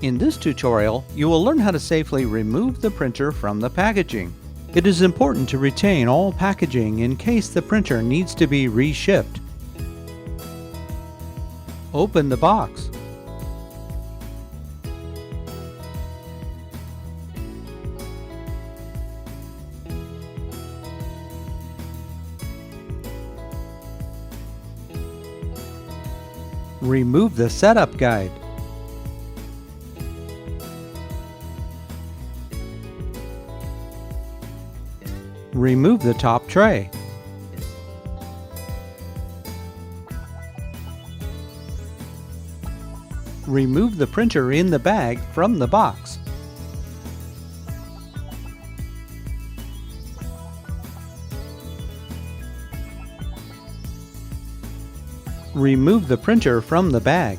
In this tutorial, you will learn how to safely remove the printer from the packaging. It is important to retain all packaging in case the printer needs to be reshipped. Open the box. Remove the setup guide. Remove the top tray. Remove the printer in the bag from the box. Remove the printer from the bag.